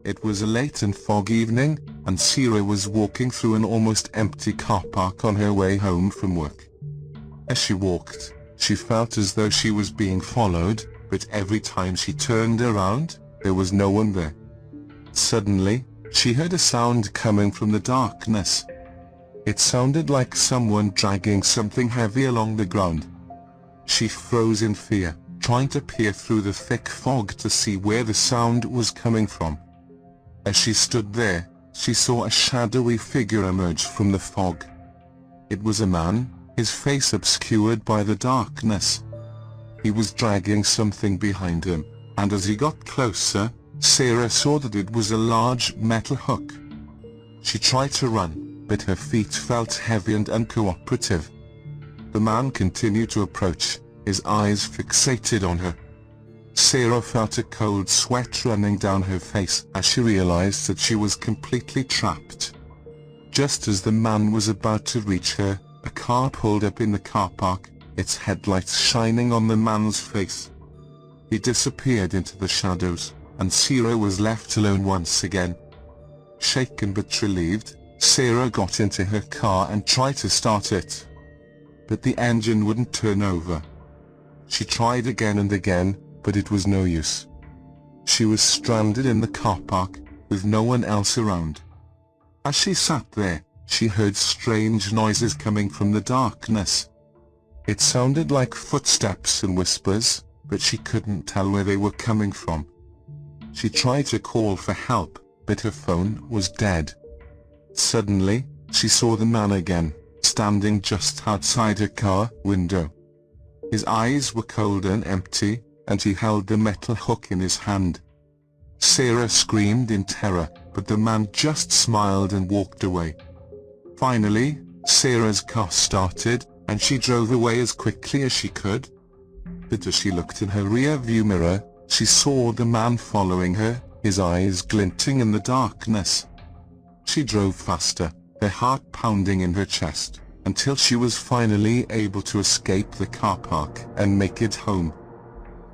It was a late and foggy evening, and Sarah was walking through an almost empty car park on her way home from work. As she walked, she felt as though she was being followed, but every time she turned around, there was no one there. Suddenly, she heard a sound coming from the darkness. It sounded like someone dragging something heavy along the ground. She froze in fear, trying to peer through the thick fog to see where the sound was coming from. As she stood there, she saw a shadowy figure emerge from the fog. It was a man, his face obscured by the darkness. He was dragging something behind him, and as he got closer, Sarah saw that it was a large metal hook. She tried to run, but her feet felt heavy and uncooperative. The man continued to approach, his eyes fixated on her. Sarah felt a cold sweat running down her face as she realized that she was completely trapped. Just as the man was about to reach her, a car pulled up in the car park, its headlights shining on the man's face. He disappeared into the shadows, and Sarah was left alone once again. Shaken but relieved, Sarah got into her car and tried to start it. But the engine wouldn't turn over. She tried again and again, but it was no use. She was stranded in the car park, with no one else around. As she sat there, she heard strange noises coming from the darkness. It sounded like footsteps and whispers, but she couldn't tell where they were coming from. She tried to call for help, but her phone was dead. Suddenly, she saw the man again, standing just outside her car window. His eyes were cold and empty, and he held the metal hook in his hand. Sarah screamed in terror, but the man just smiled and walked away. Finally, Sarah's car started, and she drove away as quickly as she could. But as she looked in her rear-view mirror, she saw the man following her, his eyes glinting in the darkness. She drove faster, her heart pounding in her chest, until she was finally able to escape the car park and make it home.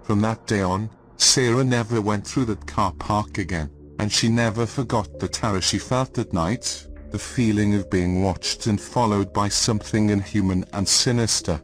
From that day on, Sarah never went through that car park again, and she never forgot the terror she felt at night, the feeling of being watched and followed by something inhuman and sinister.